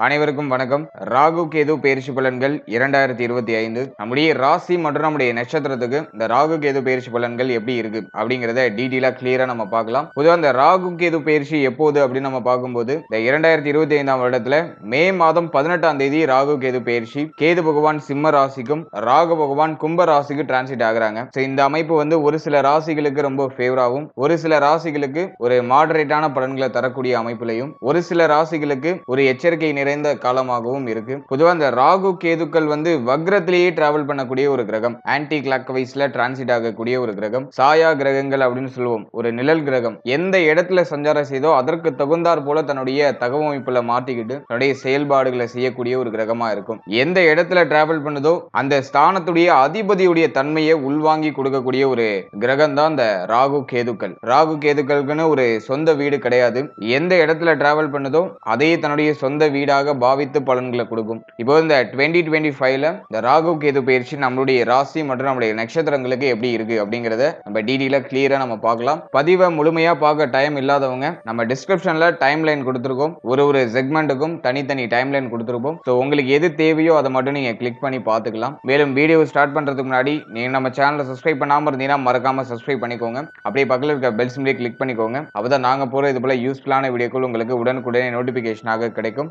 அனைவருக்கும் வணக்கம். ராகு கேது பெயர்ச்சி பலன்கள் 2025 நம்முடைய ராசி மற்றும் நம்முடைய நட்சத்திரத்துக்கு இந்த ராகு கேது பெயர்ச்சி பலன்கள் எப்படி இருக்கு அப்படிங்கறத டீடைலா கிளியரா நம்ம பார்க்கலாம். பொதுவா இந்த ராகு கேது பெயர்ச்சி எப்போது அப்படின்னு நம்ம பார்க்கும்போது இந்த 2025ஆம் வருடத்துல மே மாதம் 18ஆம் தேதி ராகு கேது பெயர்ச்சி. கேது பகவான் சிம்ம ராசிக்கும் ராகு பகவான் கும்ப ராசிக்கு டிரான்சிட் ஆகுறாங்க. இந்த அமைப்பு வந்து ஒரு சில ராசிகளுக்கு ரொம்ப ஃபேவராகவும் ஒரு சில ராசிகளுக்கு ஒரு மாடரேட்டான பலன்களை தரக்கூடிய அமைப்பிலையும் ஒரு சில ராசிகளுக்கு ஒரு எச்சரிக்கை நிறைந்த காலமாகவும் இருக்கு. பொதுவா இந்த ராகு கேதுக்கள் வந்து வக்ரத்திலேயே டிராவல் பண்ணக்கூடிய ஒரு கிரகம், ஆன்டி கிளாக் வைஸ்ல டிரான்சிட் ஆகக்கூடிய ஒரு கிரகம், சாயா கிரகங்கள் அப்படின்னு சொல்லுவோம். ஒரு நிழல் கிரகம் எந்த இடத்துல சஞ்சாரம் செய்தோ அதற்கு தகுந்தாற் போல தன்னுடைய தகவமைப்புல மாட்டிக்கிட்டு தன்னுடைய செயல்பாடுகளை செய்யக்கூடிய ஒரு கிரகமா இருக்கும். எந்த இடத்துல டிராவல் பண்ணுதோ அந்த ஸ்தானத்துடைய அதிபதியுடைய தன்மையை உள்வாங்கி கொடுக்கக்கூடிய ஒரு கிரகம் தான் இந்த ராகு கேதுக்கள். ராகு கேதுக்களுக்குன்னு ஒரு சொந்த வீடு கிடையாது. எந்த இடத்துல டிராவல் பண்ணுதோ அதே தன்னுடைய சொந்த வீடாக பாவித்து பலன்களை கொடுக்கும். இப்போ இந்த 2025ல இந்த ராகு கேது பயிற்சி நம்மளுடைய ராசி மற்றும் நம்மளுடைய நட்சத்திரங்களுக்கு எப்படி இருக்கு அப்படிங்கறத நம்ம டீடைலா கிளியரா நம்ம பார்க்கலாம். பதிவை முழுமையா பார்க்க டைம் இல்லாதவங்க நம்ம டிஸ்கிரிப்ஷன்ல டைம் லைன் கொடுத்திருக்கோம். ஒரு செக்மெண்ட்டுக்கும் தனித்தனி டைம் லைன் கொடுத்திருப்போம். ஸோ உங்களுக்கு எது தேவையோ அதை மட்டும் நீங்க கிளிக் பண்ணி பார்த்துக்கலாம். மேலும் வீடியோ ஸ்டார்ட் பண்றதுக்கு முன்னாடி நீங்க நம்ம சேனலை சப்ஸ்கிரைப் பண்ணாம இருந்தீங்கன்னா மறக்காம சப்ஸ்கிரைப் பண்ணிக்கோங்க. அப்படியே பக்கத்தில் இருக்க பெல் சிம்பிளை கிளிக் பண்ணிக்கோங்க. அப்பதான் நாங்க போற இது போல யூஸ்ஃபுல்லான வீடியோக்கள் உங்களுக்கு உடனுக்குடனே நோட்டிபிகேஷனாக கிடைக்கும்.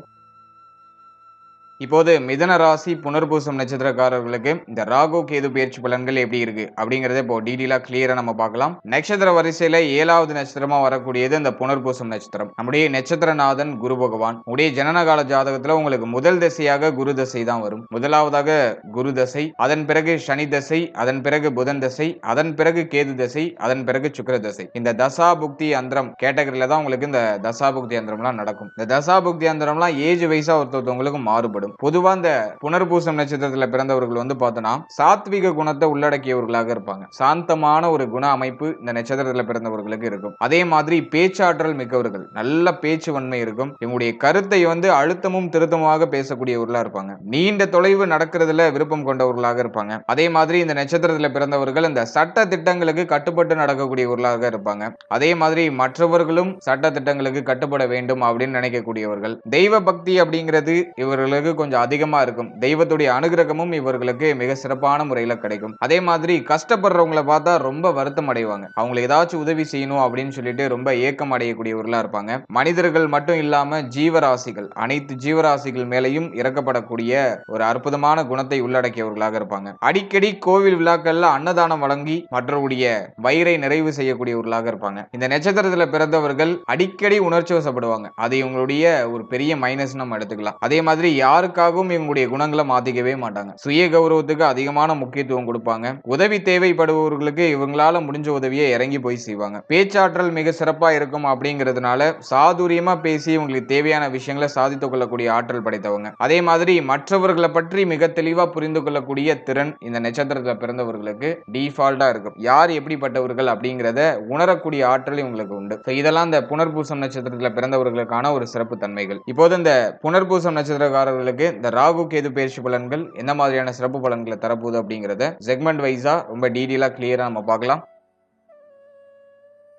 இப்போது மிதன ராசி புனர்பூசம் நட்சத்திரக்காரர்களுக்கு இந்த ராகு கேது பயிற்சி பலன்கள் எப்படி இருக்கு அப்படிங்கறத இப்போ டீடைலா கிளியரா நம்ம பார்க்கலாம். நட்சத்திர வரிசையில 7வது நட்சத்திரமா வரக்கூடியது இந்த புனர்பூசம் நட்சத்திரம். நம்முடைய நட்சத்திரநாதன் குரு பகவான். உடைய ஜனனகால ஜாதகத்துல உங்களுக்கு முதல் திசையாக குரு தசை தான் வரும். முதலாவதாக குரு தசை, அதன் பிறகு சனி தசை, அதன் பிறகு புதன் தசை, அதன் பிறகு கேது தசை, அதன் பிறகு சுக்கிர தசை. இந்த தசா புக்தி அந்தரம் கேட்டகரியில தான் உங்களுக்கு இந்த தசா புக்தி அந்தரம்லாம் நடக்கும். இந்த தசா புக்தி அந்தரம்லாம் ஏஜ் வைஸா ஒருத்தவங்களுக்கு மாறுபடும். பொதுவா இந்த புனர்பூசம் நட்சத்திரத்துல பிறந்தவர்கள் வந்து பார்த்தோம்னா சாத்விக குணத்தை உள்ளடக்கியவர்களாக இருப்பாங்க. சாந்தமான ஒரு குண அமைப்பு இந்த நட்சத்திரத்துல பிறந்தவர்களுக்கு இருக்கும். அதே மாதிரி பேச்சாற்றல் மிக்கவர்கள், நல்ல பேச்சு வன்மை இருக்கும். இவங்களுடைய கருத்தை வந்து அழுத்தமும் திருத்தமாக பேசக்கூடியவர்களா இருப்பாங்க. நீண்ட தொலைவு நடக்கிறதுல விருப்பம் கொண்டவர்களாக இருப்பாங்க. அதே மாதிரி இந்த நட்சத்திரத்துல பிறந்தவர்கள் இந்த சட்ட திட்டங்களுக்கு கட்டுப்பட்டு நடக்கக்கூடியவர்களாக இருப்பாங்க. அதே மாதிரி மற்றவர்களும் சட்ட திட்டங்களுக்கு கட்டுப்பட வேண்டும் அப்படின்னு நினைக்கக்கூடியவர்கள். தெய்வ பக்தி அப்படிங்கிறது இவர்களுக்கு கொஞ்சம் அதிகமா இருக்கும். தெய்வத்துடைய அனுகிரகமும் இவர்களுக்கு மிக சிறப்பான முறையில கிடைக்கும். அதே மாதிரி கஷ்டப்படுறவங்களை பார்த்தா ரொம்ப வருத்தம் அடைவாங்க. அவங்களுக்கு ஏதாச்சும் உதவி செய்யணும் அப்படின்னு சொல்லிட்டு ரொம்ப ஏக்கம் அடையக்கூடியவர்களா இருப்பாங்க. மனிதர்கள் மட்டும் இல்லாம ஜீவராசிகள், அனைத்து ஜீவராசிகள் மேலையும் இறக்கப்படக்கூடிய ஒரு அற்புதமான குணத்தை உள்ளடக்கியவர்களாக இருப்பாங்க. அடிக்கடி கோவில் விழாக்கள்ல அன்னதானம் வழங்கி மற்றவருடைய வயிறை நிறைவு செய்யக்கூடியவர்களாக இருப்பாங்க. இந்த நட்சத்திரத்துல பிறந்தவர்கள் அடிக்கடி உணர்ச்சி வசப்படுவாங்க. அது இவங்களுடைய ஒரு பெரிய மைனஸ் நம்ம எடுத்துக்கலாம். அதே மாதிரி யாருக்காகவும் இவங்களுடைய குணங்களை மாத்திக்கவே மாட்டாங்க. சுய கௌரவத்துக்கு அதிகமான முக்கியத்துவம் கொடுப்பாங்க. உதவி தேவைப்படுபவர்களுக்கு இவங்களால முடிஞ்ச உதவியை இறங்கி போய் செய்வாங்க. பேச்சாற்றல் மிக சிறப்பா இருக்கும் அப்படிங்கிறதுனால சாதுரியமா பேசி இவங்களுக்கு தேவையான விஷயங்களை சாதித்துக் கொள்ளக்கூடிய ஆற்றல் படைத்தவங்க. அதே மாதிரி மற்றவர்களை பற்றி மிக தெளிவா புரிந்து கொள்ளக்கூடிய திறன் இந்த நட்சத்திரத்தில் பிறந்தவர்களுக்கு டிஃபால்ட்டா இருக்கும். யார் எப்படிப்பட்டவர்கள் அப்படிங்கிறத உணரக்கூடிய ஆற்றல் இவங்களுக்கு உண்டு. இதெல்லாம் இந்த புனர்பூசம் நட்சத்திரத்தில் பிறந்தவர்களுக்கான ஒரு சிறப்பு தன்மைகள். இப்போது இந்த புனர்பூசம் நட்சத்திரக்காரர்களுக்கு இந்த ராகு கேது பயிற்சி பலன்கள் என்ன மாதிரியான சிறப்பு பலன்களை தரப்போகுது அப்படிங்கறத செக்மெண்ட் வைஸா ரொம்ப டீடைலா கிளியரா நம்ம பார்க்கலாம்.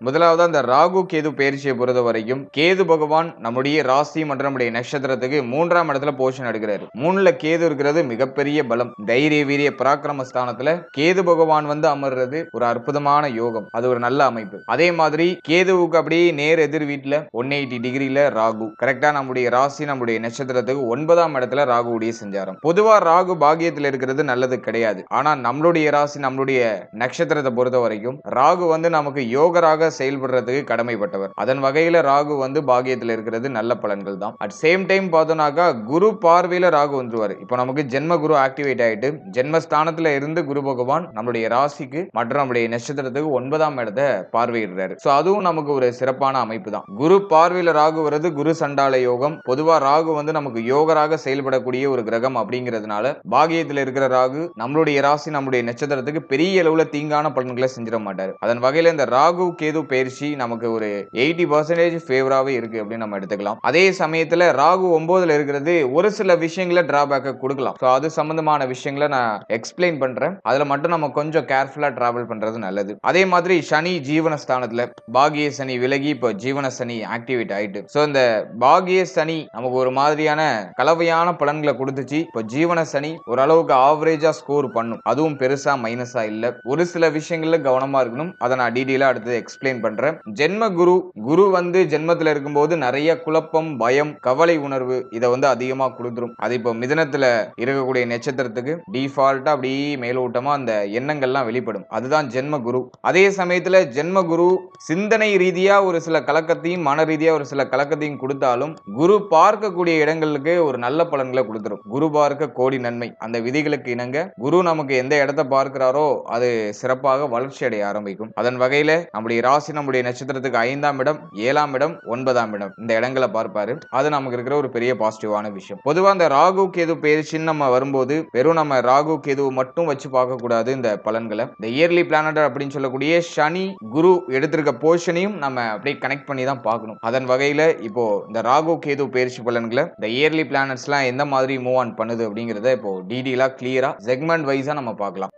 முதலாவது அந்த ராகு கேது பயிற்சியை பொறுத்த வரைக்கும் கேது பகவான் நம்முடைய ராசி மற்றும் நம்முடைய நட்சத்திரத்துக்கு 3ஆம் இடத்துல போஷன் எடுக்கிறாரு. 3ல கேது இருக்கிறது மிகப்பெரிய பலம். தைரிய வீரிய பராக்கிரம ஸ்தானத்துல கேது பகவான் வந்து அமர்றது ஒரு அற்புதமான யோகம். அது ஒரு நல்ல அமைப்பு. அதே மாதிரி கேதுவுக்கு அப்படியே நேர் எதிர் வீட்டுல 180 டிகிரில ராகு. கரெக்டா நம்முடைய ராசி நம்முடைய நட்சத்திரத்துக்கு 9ஆம் இடத்துல ராகுவுடைய சஞ்சாரம். பொதுவா ராகு பாகியத்தில் இருக்கிறது நல்லது கிடையாது. ஆனா நம்மளுடைய ராசி நம்மளுடைய நட்சத்திரத்தை பொறுத்த வரைக்கும் ராகு வந்து நமக்கு யோகராக செயல்படுறதுக்கு கடமைப்பட்டவர். அதன் வகையில ராகு வந்து பாகியத்தில் இருக்கிறது நல்ல பலன்கள் தான். அட் சேம் டைம் பார்த்தோம்னாக்கா குரு பார்வையில ராகு வந்துருவாரு. இப்போ நமக்கு ஜென்ம குரு ஆக்டிவேட் ஆயிட்டு ஜென்மஸ்தானத்துல இருந்து குரு பகவான் நம்மளுடைய ராசிக்கு மற்றும் நம்முடைய நட்சத்திரத்துக்கு 9ஆம் இடத்தை பார்வையிடுறாரு. சோ அதுவும் நமக்கு ஒரு சிறப்பான அமைப்பு தான். குரு பார்வையில ராகு வருது குரு சண்டால யோகம். பொதுவா ராகு வந்து நமக்கு யோகராக செயல்படக்கூடிய ஒரு கிரகம் அப்படிங்கிறதுனால பாகியத்தில் இருக்கிற ராகு நம்மளுடைய ராசி நம்முடைய நட்சத்திரத்துக்கு பெரிய அளவுல தீங்கான பலன்களை செஞ்சிட மாட்டாரு. அதன் வகையில இந்த ராகு கேது கேது பயிற்சி நமக்கு ஒரு 80% ஃபேவராவே இருக்கு அப்படின்னு நம்ம எடுத்துக்கலாம். அதே சமயத்துல ராகு 9ல இருக்கிறது ஒரு சில விஷயங்களை டிராபேக்க கொடுக்கலாம். சோ அது சம்பந்தமான விஷயங்களை நான் எக்ஸ்பிளைன் பண்றேன். அதுல மட்டும் நம்ம கொஞ்சம் கேர்ஃபுல்லா டிராவல் பண்றது நல்லது. அதே மாதிரி சனி ஜீவனஸ்தானத்துல பாகிய சனி விலகி இப்ப ஜீவன சனி ஆக்டிவேட் ஆயிட்டு. சோ இந்த பாகிய சனி நமக்கு ஒரு மாதிரியான கலவையான பலன்களை கொடுத்துச்சு. இப்ப ஜீவன சனி ஓரளவுக்கு ஆவரேஜா ஸ்கோர் பண்ணும். அதுவும் பெருசா மைனஸா இல்ல. ஒரு சில விஷயங்கள்ல கவனமா இருக்கணும். அதை நான் டீடைலா அடுத்து எக்ஸ்பிளைன் பண்றேன். ஜென்ம குரு குரு வந்து ஜென்மத்துல இருக்கும்போது நிறைய குழப்பம், பயம், கவலை உணர்வு இதை வந்து அதிகமா கொடுத்துரும். அது இப்போ மிதனத்துல இருக்கக்கூடிய நட்சத்திரத்துக்கு டிஃபால்ட்டா அப்படியே மேலோட்டமா அந்த எண்ணங்கள்லாம் வெளிப்படும். அதுதான் ஜென்ம குரு. அதே சமயத்துல ஜென்ம குரு சிந்தனை ரீதியா ஒரு சில கலக்கத்தையும் மன ரீதியா ஒரு சில கலக்கத்தையும் கொடுத்தாலும் குரு பார்க்கக்கூடிய இடங்களுக்கு ஒரு நல்ல பலன்களை கொடுத்துரும். குரு பார்க்க கோடி நன்மை. அந்த விதிகளுக்கு இணங்க குரு நமக்கு எந்த இடத்தை பார்க்கிறாரோ அது சிறப்பாக வளர்ச்சி அடைய ஆரம்பிக்கும். அதன் வகையில நம்முடைய ராசி நம்முடைய நட்சத்திரத்துக்கு 5ஆம் இடம், 7ஆம் இடம், 9ஆம் இடம் இந்த இடங்களை பார்ப்பாரு. அது நமக்கு இருக்கிற ஒரு பெரிய பாசிட்டிவான விஷயம். பொதுவா அந்த ராகு கேது பயிற்சின்னு நம்ம வரும்போது வெறும் நம்ம ராகு கேது மட்டும் வச்சு பார்க்க கூடாது. இந்த பலன்களை இந்த இயர்லி பிளானட் அப்படின்னு சொல்லக்கூடிய சனி குரு எடுத்திருக்க போர்ஷனையும் நம்ம அப்படியே கனெக்ட் பண்ணி தான் பார்க்கணும். அதன் வகையில இப்போ இந்த ராகு கேது பயிற்சி பலன்களை இந்த இயர்லி பிளானட்ஸ் எல்லாம் எந்த மாதிரி மூவ் ஆன் பண்ணுது அப்படிங்கறத இப்போ டீடைலா கிளியரா செக்மெண்ட் வைஸா நம்ம பார்க்கலாம்.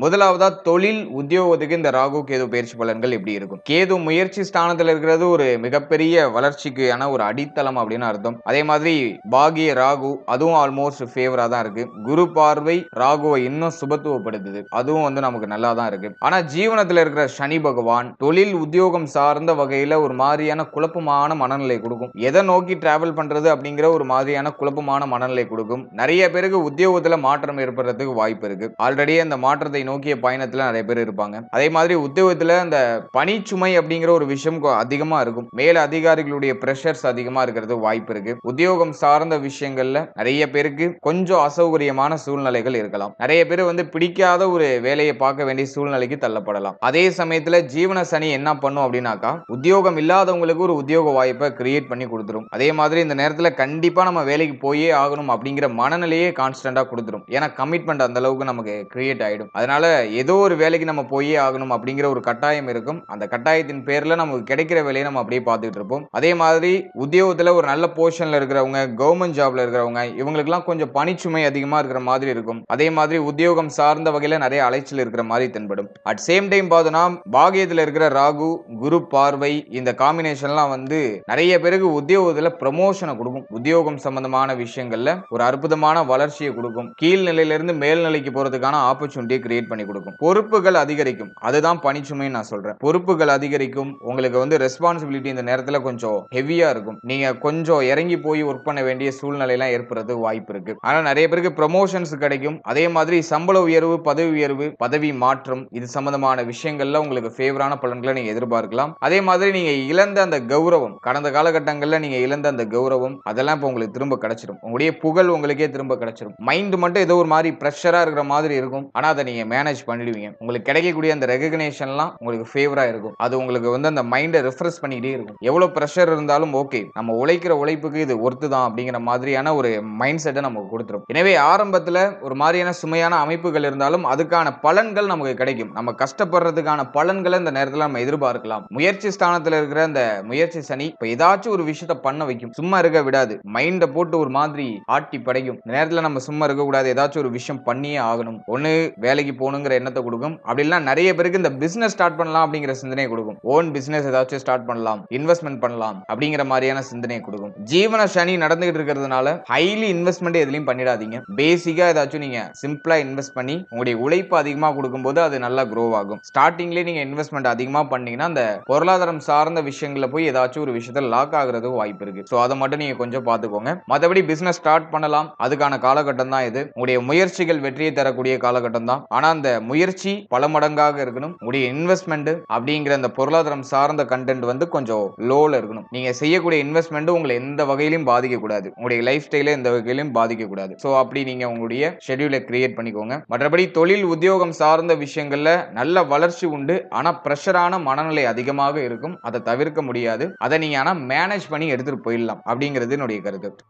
முதலாவதா தொழில் உத்தியோகத்துக்கு இந்த ராகு கேது பயிற்சி பலன்கள் எப்படி இருக்கும்? கேது முயற்சி ஸ்தானத்துல இருக்கிறது ஒரு மிகப்பெரிய வளர்ச்சிக்கான ஒரு அடித்தளம் அப்படின்னு அர்த்தம். அதே மாதிரி பாகிய ராகு அதுவும் ஆல்மோஸ்ட் ஃபேவரா தான் இருக்கு. குரு பார்வை ராகுவை இன்னும் சுபத்துவப்படுத்துது. அதுவும் வந்து நமக்கு நல்லா தான் இருக்கு. ஆனா ஜீவனத்துல இருக்கிற சனி பகவான் தொழில் உத்தியோகம் சார்ந்த வகையில ஒரு மாதிரியான குழப்பமான மனநிலை கொடுக்கும். எதை நோக்கி டிராவல் பண்றது அப்படிங்கிற ஒரு மாதிரியான குழப்பமான மனநிலை கொடுக்கும். நிறைய பேருக்கு உத்தியோகத்துல மாற்றம் ஏற்படுறதுக்கு வாய்ப்பு இருக்கு. ஆல்ரெடி அந்த மாற்றத்தை நோக்கிய பயணத்துல நிறைய பேர் இருப்பாங்க. அதே மாதிரி உத்தியோகத்துல அந்த பணிச்சுமை அப்படிங்கிற ஒரு விஷயம் அதிகமா இருக்கும். மேல அதிகாரிகளுடைய பிரஷர்ஸ் அதிகமா இருக்கிறது வாய்ப்பு இருக்கு. உத்தியோகம் சார்ந்த விஷயங்கள்ல நிறைய பேருக்கு கொஞ்சம் அசௌகரியமான சூழ்நிலைகள் இருக்கலாம். நிறைய பேர் வந்து பிடிக்காத ஒரு வேலையை பார்க்க வேண்டிய சூழ்நிலைக்கு தள்ளப்படலாம். அதே சமயத்துல ஜீவன சனி என்ன பண்ணும் அப்படின்னாக்கா உத்தியோகம் இல்லாதவங்களுக்கு ஒரு உத்தியோக வாய்ப்பை கிரியேட் பண்ணி கொடுத்துரும். அதே மாதிரி இந்த நேரத்துல கண்டிப்பா நம்ம வேலைக்கு போயே ஆகணும் அப்படிங்கிற மனநிலையே கான்ஸ்டன்டா கொடுத்துரும். ஏன்னா கமிட்மெண்ட் அந்த அளவுக்கு நமக்கு கிரியேட் ஆயிடும். அதனால ஏதோ ஒரு வேலைக்கு நம்ம போயே ஆகணும் அப்படிங்கிற ஒரு கட்டாயம் இருக்கும். அந்த கட்டாயத்தின் பேர்ல நமக்கு கிடைக்கிற வேலையை நம்ம அப்படியே பார்த்துட்டு இருப்போம். அதே மாதிரி உத்தியோகத்துல ஒரு நல்ல பொசிஷன்ல இருக்கிறவங்க, கவர்மெண்ட் ஜாப்ல இருக்கிறவங்க இவங்களுக்கு எல்லாம் கொஞ்சம் பணிச்சுமை அதிகமா இருக்கிற மாதிரி இருக்கும். அதே மாதிரி உத்தியோகம் சார்ந்த வகையில நிறைய அலைச்சல் இருக்கிற மாதிரி தென்படும். அட் சேம் டைம் பார்த்தோம்னா பாகியத்துல இருக்கிற ராகு குரு பார்வை இந்த காம்பினேஷன்லாம் வந்து நிறைய பேருக்கு உத்தியோகத்துல ப்ரமோஷனை கொடுக்கும். உத்தியோகம் சம்பந்தமான விஷயங்கள்ல ஒரு அற்புதமான வளர்ச்சியை கொடுக்கும். கீழ் நிலையிலிருந்து மேல்நிலைக்கு போறதுக்கான ஆப்பர்ச்சுனிட்டியை கிரியேட் பண்ணி கொடுக்கும். பொறுப்புகள் அதிகரிக்கும். அதுதான் பணிச்சுமை நான் சொல்றேன். பொறுப்புகள் அதிகரிக்கும். உங்களுக்கு வந்து ரெஸ்பான்சிபிலிட்டி இந்த நேரத்துல கொஞ்சம் ஹெவியா இருக்கும். நீங்க கொஞ்சம் இறங்கி போய் ஒர்க் பண்ண வேண்டிய சூழ்நிலை எல்லாம் ஏற்படுறது வாய்ப்பு இருக்கு. ஆனா நிறைய பேருக்கு ப்ரமோஷன்ஸ் கிடைக்கும். அதே மாதிரி சம்பள உயர்வு, பதவி உயர்வு, பதவி மாற்றம் இது சம்பந்தமான விஷயங்கள்ல உங்களுக்கு ஃபேவரான பலன்களை நீங்க எதிர்பார்க்கலாம். அதே மாதிரி நீங்க இழந்த அந்த கௌரவம், கடந்த காலகட்டங்கள்ல நீங்க இழந்த அந்த கௌரவம் அதெல்லாம் இப்ப உங்களுக்கு திரும்ப கிடைச்சிடும். உங்களுடைய புகழ் உங்களுக்கே திரும்ப கிடைச்சிடும். மைண்ட் மட்டும் ஏதோ ஒரு மாதிரி பிரஷரா இருக்கிற மாதிரி இருக்கும். ஆனா அதை நீங்க மேனேஜ் பண்ணிடுவீங்க. உங்களுக்கு கிடைக்கக்கூடிய அந்த ரெகக்னேஷன்லாம் உங்களுக்கு ஃபேவரா இருக்கும். அது உங்களுக்கு வந்து அந்த மைண்டை ரிஃப்ரெஷ் பண்ணிட்டே இருக்கும். எவ்வளவு பிரஷர் இருந்தாலும் ஓகே, நம்ம உழைக்கிற உழைப்புக்கு இது ஒர்த்து தான் அப்படிங்கிற மாதிரியான ஒரு மைண்ட் செட்டை நமக்கு கொடுத்துரும். எனவே ஆரம்பத்துல ஒரு மாதிரியான சுமையான அமைப்புகள் இருந்தாலும் அதுக்கான பலன்கள் நமக்கு கிடைக்கும். நம்ம கஷ்டப்படுறதுக்கான பலன்களை இந்த நேரத்தில் நம்ம எதிர்பார்க்கலாம். முயற்சி ஸ்தானத்துல இருக்கிற அந்த முயற்சி சனி இப்ப ஏதாச்சும் ஒரு விஷயத்தை பண்ண வைக்கும். சும்மா இருக்க விடாது. மைண்டை போட்டு ஒரு மாதிரி ஆட்டி படைக்கும். இந்த நேரத்தில் நம்ம சும்மா இருக்க கூடாது. ஏதாச்சும் ஒரு விஷயம் பண்ணியே ஆகணும். ஒண்ணு வேலைக்கு போகணுங்கிற எண்ணத்தை கொடுக்கும். அப்படி இல்ல நிறைய பேருக்கு இந்த பிசினஸ் ஸ்டார்ட் பண்ணலாம் அப்படிங்கிற சிந்தனையை கொடுக்கும். ஓன் பிசினஸ் ஏதாச்சும் ஸ்டார்ட் பண்ணலாம், இன்வெஸ்ட்மெண்ட் பண்ணலாம் அப்படிங்கிற மாதிரியான சிந்தனையை கொடுக்கும். ஜீவன சனி நடந்துகிட்டு இருக்கிறதுனால ஹைலி இன்வெஸ்ட்மெண்ட் எதுலையும் பண்ணிடாதீங்க. பேசிக்கா ஏதாச்சும் நீங்க சிம்பிளா இன்வெஸ்ட் பண்ணி உங்களுடைய உழைப்பு அதிகமா கொடுக்கும்போது அது நல்லா க்ரோ ஆகும். ஸ்டார்டிங்லேயே நீங்க இன்வெஸ்ட்மெண்ட் அதிகமா பண்ணீங்கன்னா அந்த பொருளாதாரம் சார்ந்த விஷயங்கள்ல போய் ஏதாச்சும் ஒரு விஷயத்தில் லாக் ஆகுறதுக்கு வாய்ப்பு இருக்கு. ஸோ அதை மட்டும் நீங்க கொஞ்சம் பார்த்துக்கோங்க. மற்றபடி பிசினஸ் ஸ்டார்ட் பண்ணலாம். அதுக்கான காலகட்டம் தான் இது. உங்களுடைய முயற்சிகள் வெற்றியை தரக்கூடிய காலகட்டம் தான். ஆனா அந்த முயற்சி பல மடங்காக இருக்கணும். உங்களுடைய இன்வெஸ்ட்மெண்ட் அப்படிங்கிற அந்த பொருளாதாரம் சார்ந்த கண்டென்ட் வந்து கொஞ்சம் லோல இருக்கணும். நீங்க செய்யக்கூடிய இன்வெஸ்ட்மெண்ட் உங்களை எந்த வகையிலும் பாதிக்க கூடாது. உங்களுடைய லைஃப் ஸ்டைல எந்த வகையிலும் பாதிக்க கூடாது. சோ அப்படி நீங்க உங்களுடைய ஷெட்யூலை கிரியேட் பண்ணிக்கோங்க. மற்றபடி தொழில் உத்தியோகம் சார்ந்த விஷயங்கள்ல நல்ல வளர்ச்சி உண்டு. ஆனா பிரஷரான மனநிலை அதிகமாக இருக்கும். அதை தவிர்க்க முடியாது. அதை நீங்க ஆனா மேனேஜ் பண்ணி எடுத்துட்டு போயிடலாம் அப்படிங்கிறது என்னுடைய கருத்து.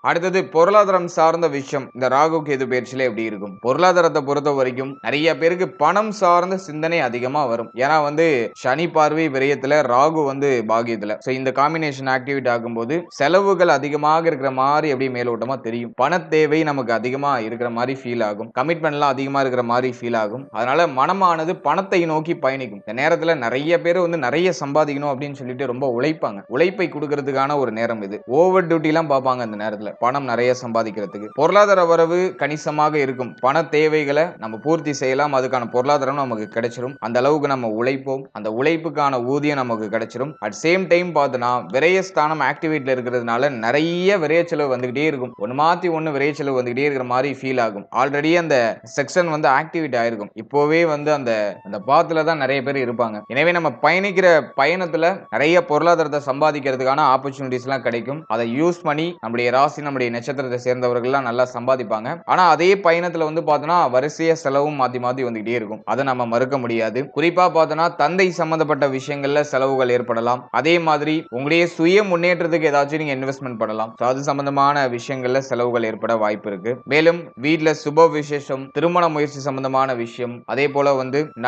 அடுத்தது பொருளாதாரம் சார்ந்த விஷயம் இந்த ராகு கேது பயிற்சியில எப்படி இருக்கும்? பொருளாதாரத்தை பொறுத்த வரைக்கும் நிறைய பேருக்கு பணம் சார்ந்த சிந்தனை அதிகமா வரும். ஏன்னா சனி பார்வை விரயத்துல, ராகு பாகியத்துல. சோ இந்த காம்பினேஷன் ஆக்டிவேட் ஆகும்போது செலவுகள் அதிகமாக இருக்கிற மாதிரி அப்படியே மேலோட்டமா தெரியும். பண தேவை நமக்கு அதிகமா இருக்கிற மாதிரி ஃபீல் ஆகும். கமிட்மெண்ட்லாம் அதிகமா இருக்கிற மாதிரி ஃபீல் ஆகும். அதனால மனமானது பணத்தை நோக்கி பயணிக்கும். இந்த நேரத்துல நிறைய பேர் நிறைய சம்பாதிக்கணும் அப்படின்னு சொல்லிட்டு ரொம்ப உழைப்பாங்க. உழைப்பை கொடுக்கறதுக்கான ஒரு நேரம் இது. ஓவர் டியூட்டி எல்லாம் பார்ப்பாங்க இந்த நேரத்துல பணம் நிறைய சம்பாதிக்கிறதுக்கு. பொருளாதார வரவு கணிசமாக இருக்கும். பண தேவைகளை நம்ம பூர்த்தி செய்யலாம். அதுக்கான பொருளாதாரம் நமக்கு கிடைச்சிரும். அந்த அளவுக்கு நம்ம உழைப்போம். அந்த உழைப்புக்கான ஊதியம் நமக்கு கிடைச்சிரும். அட் சேம் டைம் பார்த்தோம்னா விரயஸ்தானம் ஆக்டிவேட்ல இருக்கிறதுனால நிறைய விரய செலவு வந்துகிட்டே இருக்கும். ஒன்னு மாத்தி ஒன்னு விரய செலவு வந்துகிட்டே இருக்கிற மாதிரி ஃபீல் ஆகும். ஆல்ரெடி அந்த செக்ஷன் ஆக்டிவேட் ஆயிருக்கும். இப்போவே அந்த பாத்துல தான் நிறைய பேர் இருப்பாங்க. எனவே நம்ம பயணிக்கிற பயணத்துல நிறைய பொருளாதாரத்தை சம்பாதிக்கிறதுக்கான ஆப்பர்ச்சுனிட்டிஸ் எல்லாம் கிடைக்கும். அதை யூஸ் பண்ணி நம்முடைய ராசி நம்முடைய நட்சத்திரத்தை சேர்ந்தவர்கள் எல்லாம் நல்லா சம்பாதிப்பாங்க. ஆனா அதே பயணத்துல பார்த்தோம்னா வரிசைய செலவும் மாத்தி மாத்தி வந்துகிட்டே இருக்கும். அதை நம்ம மறுக்க முடியாது. குறிப்பா பார்த்தோம்னா தந்தை சம்பந்தப்பட்ட விஷயங்கள்ல செலவுகள் ஏற்படலாம். அதே மாதிரி உங்களுடைய சுய முன்னேற்றத்துக்கு ஏதாச்சும் நீங்க இன்வெஸ்ட்மெண்ட் பண்ணலாம். அது சம்பந்தமான விஷயங்கள்ல செலவுகள் ஏற்பட வாய்ப்பு இருக்கு. மேலும் வீட்டுல சுப விசேஷம், திருமண முயற்சி சம்பந்தமான விஷயம், அதே போல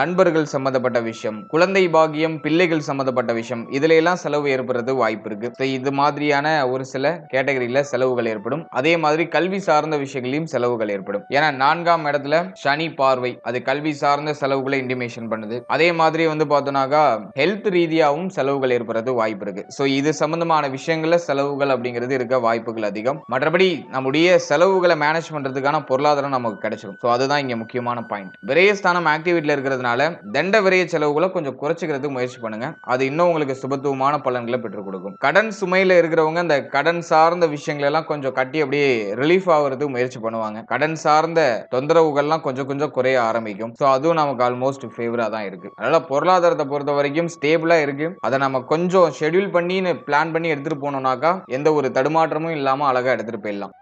நண்பர்கள் சம்பந்தப்பட்ட விஷயம், குழந்தை பாகியம், பிள்ளைகள் சம்பந்தப்பட்ட விஷயம், இதுல எல்லாம் செலவு ஏற்படுறது வாய்ப்பு இருக்கு. இது மாதிரியான ஒரு சில கேட்டகரியில செலவுகள் ஏற்படும். அதே மாதிரி கல்வி சார்ந்த விஷயங்களையும் செலவுகள் ஏற்படும். ஏன்னா 4ஆம் இடத்துல சனி பார்வை அது கல்வி சார்ந்த செலவுகளை இன்டிமேஷன் பண்ணுது. அதே மாதிரி பார்த்தோம்னாக்கா ஹெல்த் ரீதியாகவும் செலவுகள் ஏற்படுறது வாய்ப்பு இருக்கு. சோ இது சம்பந்தமான விஷயங்கள்ல செலவுகள் அப்படிங்கிறது இருக்க வாய்ப்புகள் அதிகம். மற்றபடி நம்முடைய செலவுகளை மேனேஜ் பண்றதுக்கான பொருளாதாரம் நமக்கு கிடைச்சிடும். சோ அதுதான் இங்க முக்கியமான பாயிண்ட். விரயஸ்தானம் ஆக்டிவேட்ல இருக்கிறதுனால தண்ட விரய செலவுகளை கொஞ்சம் குறைச்சிக்கிறதுக்கு முயற்சி பண்ணுங்க. அது இன்னும் உங்களுக்கு சுபத்துவமான பலன்களை பெற்றுக் கொடுக்கும். கடன் சுமையில இருக்கிறவங்க அந்த கடன் சார்ந்த விஷயங்கள் எல்லாம் கொஞ்சம் கட்டி அப்படியே ரிலீஃப் ஆகிறதுக்கு முயற்சி பண்ணுவாங்க. கடன் சார்ந்த தொந்தரவுகள்லாம் கொஞ்சம் கொஞ்சம் குறைய ஆரம்பிக்கும். சோ அதுவும் நமக்கு ஆல்மோஸ்ட் ஃபேவரா தான் இருக்கு. அதனால பொருளாதாரத்தை பொறுத்த வரைக்கும் ஸ்டேபிளா இருக்கு. அதை நம்ம கொஞ்சம் ஷெட்யூல் பண்ணி பிளான் பண்ணி எடுத்துட்டு போனோம்னாக்கா எந்த ஒரு தடுமாற்றமும் இல்லாம அழகா எடுத்துட்டு போயிடலாம்.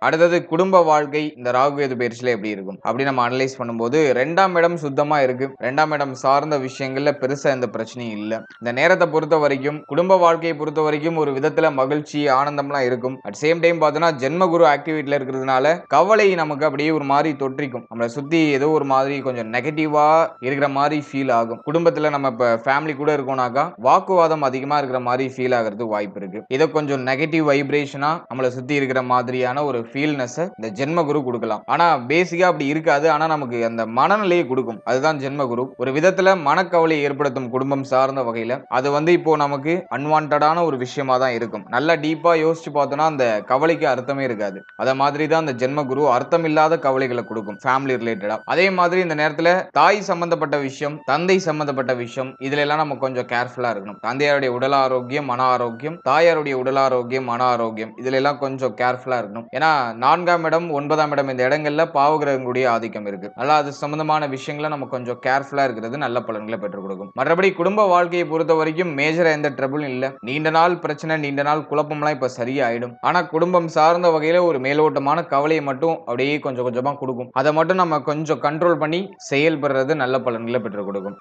அடுத்தது குடும்ப வாழ்க்கை இந்த ராகு கேது பயிற்சியில எப்படி இருக்கும் அப்படி நம்ம அனலைஸ் பண்ணும்போது 2ஆம் இடம் சுத்தமா இருக்கு. 2ஆம் இடம் சார்ந்த விஷயங்கள்ல பெருசா எந்த பிரச்சனையும் இல்ல. இந்த நேரத்தை பொறுத்த வரைக்கும் குடும்ப வாழ்க்கையை பொறுத்த வரைக்கும் ஒரு விதத்துல மகிழ்ச்சி ஆனந்தம்லாம் இருக்கும். அட் சேம் டைம் பார்த்தோன்னா ஜென்மகுரு ஆக்டிவேட்ல இருக்கிறதுனால கவலை நமக்கு அப்படியே ஒரு மாதிரி தொற்றிக்கும். நம்மளை சுத்தி ஏதோ ஒரு மாதிரி கொஞ்சம் நெகட்டிவா இருக்கிற மாதிரி ஃபீல் ஆகும். குடும்பத்துல நம்ம இப்ப ஃபேமிலி கூட இருக்கோம்னாக்கா வாக்குவாதம் அதிகமா இருக்கிற மாதிரி ஃபீல் ஆகிறதுக்கு வாய்ப்பு இருக்கு. இதை கொஞ்சம் நெகட்டிவ் வைப்ரேஷனா நம்மளை சுத்தி இருக்கிற மாதிரியான ஒரு ஃபீல்னஸ் இந்த ஜென்மகுரு கொடுக்கலாம். ஆனா பேசிக்கா அப்படி இருக்காது. ஆனா நமக்கு அந்த மனநிலையை கொடுக்கும். அதுதான் ஜென்மகுரு. ஒரு விதத்துல மனக்கவலையை ஏற்படுத்தும் குடும்பம் சார்ந்த வகையில. அது இப்போ நமக்கு அன்வான்டான ஒரு விஷயமா தான் இருக்கும். நல்லா டீப்பா யோசிச்சு பார்த்தோம்னா அந்த கவலைக்கு அர்த்தமே இருக்காது. அத மாதிரி தான் அந்த ஜென்மகுரு அர்த்தம் இல்லாத கவலைகளை கொடுக்கும் ஃபேமிலி ரிலேட்டடா. அதே மாதிரி இந்த நேரத்துல தாய் சம்பந்தப்பட்ட விஷயம், தந்தை சம்பந்தப்பட்ட விஷயம், இதுல எல்லாம் நம்ம கொஞ்சம் கேர்ஃபுல்லா இருக்கணும். தந்தையாருடைய உடல் ஆரோக்கியம், மன ஆரோக்கியம், தாயாருடைய உடல் ஆரோக்கியம், மன ஆரோக்கியம், இதுல எல்லாம் கொஞ்சம் கேர்ஃபுல்லா இருக்கணும். ஏன்னா 4ஆம் இடம் 9ஆம் இடம் இந்த இடங்கள்ல பாவகிரகங்களுடைய ஆதிக்கம் இருக்கு. அதனால அது சம்பந்தமான விஷயங்களை நம்ம கொஞ்சம் கேர்ஃபுல்லா இருக்கிறது நல்ல பலன்களை பெற்றுக் கொடுக்கும். மற்றபடி குடும்ப வாழ்க்கையை பொறுத்த வரைக்கும் மேஜரா எந்த ட்ரபிளும் இல்ல. நீண்ட நாள் பிரச்சனை, நீண்ட நாள் குழப்பம்லாம் இப்ப சரியாயிடும். ஆனா குடும்பம் சார்ந்த வகையில ஒரு மேலோட்டமான கவலையை மட்டும் அப்படியே கொஞ்சம் கொஞ்சமா கொடுக்கும். அதை மட்டும் நம்ம கொஞ்சம் கண்ட்ரோல் பண்ணி செயல்படுறது நல்ல பலன்களை பெற்றுக் கொடுக்கும்.